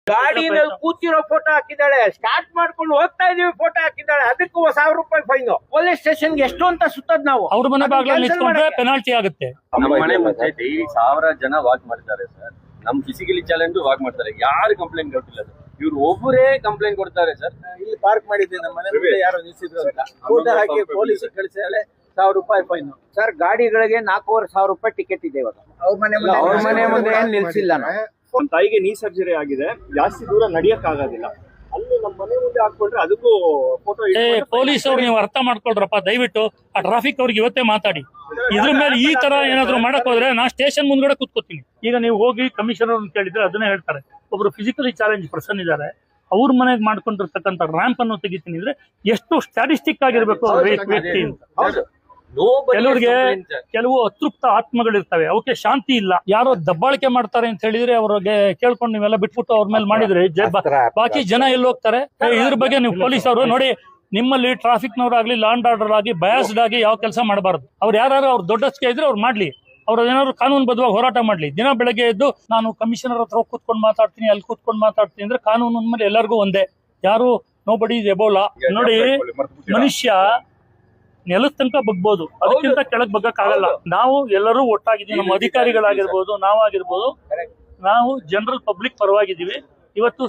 ಗಾಡಿನಲ್ಲಿ ಕೂತಿರೋ photo ಹಾಕಿದ್ದಾಳೆ, start ಮಾಡ್ಕೊಂಡು ಹೋಗ್ತಾ ಇದೀವಿ ಫೋಟೋ ಹಾಕಿದ್ದಾಳೆ, ಅದಕ್ಕೂ 1000 ರೂಪಾಯಿ ಫೈನ್. ಪೊಲೀಸ್ ಸ್ಟೇಷನ್ ಎಷ್ಟು ಅಂತ ಸುತ್ತದ್ ನಾವು. ಅವ್ರ ಮನೆ ಬಾಗಿಲಲ್ಲಿ ನಿಂತ್ಕೊಂಡ್ರೆ ಪೆನಾಲ್ಟಿ ಆಗುತ್ತೆ. ನಮ್ಮ ಮನೆ ಮುಂಚೆ ಡೈಲಿ 1000 ಜನ ವಾಕ್ ಮಾಡ್ತಾರೆ ಸರ್. ನಮ್ ಫಿಸಿಕಲಿ ಚಾಲೆಂಜ್ ವಾಕ್ ಮಾಡ್ತಾರೆ, ಯಾರು ಕಂಪ್ಲೇಂಟ್ ಕೊಟ್ಟಿಲ್ಲ ಸರ್. ಇವ್ರು ಒಬ್ಬರೇ ಕಂಪ್ಲೇಂಟ್ ಕೊಡ್ತಾರೆ ಸರ್. ಇಲ್ಲಿ ಪಾರ್ಕ್ ಮಾಡಿದ್ದೆ ನಮ್ಮ ಮನೆ ಮುಂದೆ ಯಾರೋ ನಿಲ್ಸಿದ್ರು ಅಂತ ಫೋಟೋ ಹಾಕಿ ಪೊಲೀಸ್ ಕಳಿಸಿದಾಳೆ, 1000 ರೂಪಾಯಿ ಫೈನ್. ಸರ್ ಗಾಡಿಗಳಿಗೆ 4500 ರೂಪಾಯಿ ಟಿಕೆಟ್ ಇದೆ ಇವಾಗ. ಅವ್ರ ಮನೆ ಮುಂದೆ ಏನ್ ನಿಲ್ಸಿಲ್ಲ ನಾವು. ಒಂದ್ ತಾಯಿಗೆ ನೀ ಸರ್ಜರಿ ಆಗಿದೆ, ಜಾಸ್ತಿ ದೂರ ನಡಿಯಕ್ ಆಗೋದಿಲ್ಲ, ಅಲ್ಲಿ ನಮ್ಮ ಮನೆ ಮುಂದೆ ಹಾಕೊಂಡ್ರೆ ಅದಕ್ಕೂ ಫೋಟೋ. ಪೊಲೀಸ್ ಅವ್ರು ನೀವು ಅರ್ಥ ಮಾಡ್ಕೊಳ್ರಪ್ಪ, ದಯವಿಟ್ಟು ಆ ಟ್ರಾಫಿಕ್ ಅವ್ರಿಗೆ ಇವತ್ತೇ ಮಾತಾಡಿ. ಇದ್ರ ಮೇಲೆ ಈ ತರ ಏನಾದ್ರು ಮಾಡಕ್ ಹೋದ್ರೆ ನಾ ಸ್ಟೇಷನ್ ಮುಂದ್ಗಡೆ ಕೂತ್ಕೋತೀನಿ. ಈಗ ನೀವು ಹೋಗಿ ಕಮಿಷನರ್ ಅಂತ ಕೇಳಿದ್ರೆ ಅದನ್ನೇ ಹೇಳ್ತಾರೆ. ಒಬ್ರು ಫಿಸಿಕಲಿ ಚಾಲೆಂಜ್ ಪರ್ಸನ್ ಇದ್ದಾರೆ, ಅವ್ರ ಮನೆಗೆ ಮಾಡ್ಕೊಂಡಿರ್ತಕ್ಕಂಥ ರ್ಯಾಂಪ್ ಅನ್ನು ತೆಗಿತೀನಿ ಅಂದ್ರೆ ಎಷ್ಟು ಸ್ಟ್ಯಾಟಿಸ್ಟಿಕ್ ಆಗಿರ್ಬೇಕು ವ್ಯಕ್ತಿ ಅಂತ. ಕೆಲವು ಅತೃಪ್ತ ಆತ್ಮಗಳಿರ್ತವೆ, ಅವಕ್ಕೆ ಶಾಂತಿ ಇಲ್ಲ. ಯಾರೋ ದಬ್ಬಾಳಿಕೆ ಮಾಡ್ತಾರೆ ಅಂತ ಹೇಳಿದ್ರೆ ಅವ್ರಿಗೆ ಕೇಳ್ಕೊಂಡು ನೀವೆಲ್ಲ ಬಿಟ್ಬಿಟ್ಟು ಅವ್ರ ಮೇಲೆ ಮಾಡಿದ್ರೆ ಬಾಕಿ ಜನ ಎಲ್ಲಿ ಹೋಗ್ತಾರೆ? ಇದ್ರ ಬಗ್ಗೆ ನೀವು ಪೊಲೀಸ್ ಅವರು ನೋಡಿ, ನಿಮ್ಮಲ್ಲಿ ಟ್ರಾಫಿಕ್ ನವರಾಗ್ಲಿ ಲಾ ಅಂಡ್ ಆರ್ಡರ್ ಆಗಿ ಬಯಾಸ್ಡ್ ಆಗಿ ಯಾವ ಕೆಲಸ ಮಾಡಬಾರ್ದು. ಅವ್ರು ಯಾರು ಅವ್ರ ದೊಡ್ಡಸ್ಕೆ ಇದ್ರೆ ಅವ್ರು ಮಾಡ್ಲಿ, ಅವ್ರ ಏನಾದ್ರು ಕಾನೂನು ಬದ್ಧವಾಗಿ ಹೋರಾಟ ಮಾಡ್ಲಿ. ದಿನ ಬೆಳಗ್ಗೆ ಎದ್ದು ನಾನು ಕಮಿಷನರ್ ಹತ್ರ ಕೂತ್ಕೊಂಡು ಮಾತಾಡ್ತೀನಿ, ಅಲ್ಲಿ ಕೂತ್ಕೊಂಡು ಮಾತಾಡ್ತೀನಿ ಅಂದ್ರೆ ಕಾನೂನು ಮೇಲೆ ಎಲ್ಲರಿಗೂ ಒಂದೇ. ಯಾರು ನೋಬಡಿ ಇಸ್ ಎಬೋಲ. ನೋಡಿ, ಮನುಷ್ಯ ನೆಲದ ತನಕ ಬಗ್ಬೋದು, ಅದಕ್ಕಿಂತ ಕೆಳಗ್ ಬಗ್ಗಕ್ ಆಗಲ್ಲ. ನಾವು ಎಲ್ಲರೂ ಒಟ್ಟಾಗಿದ್ದೀವಿ, ನಮ್ಮ ಅಧಿಕಾರಿಗಳಾಗಿರ್ಬೋದು, ನಾವಾಗಿರ್ಬೋದು, ನಾವು ಜನರಲ್ ಪಬ್ಲಿಕ್ ಪರವಾಗಿದ್ದೀವಿ. ಇವತ್ತು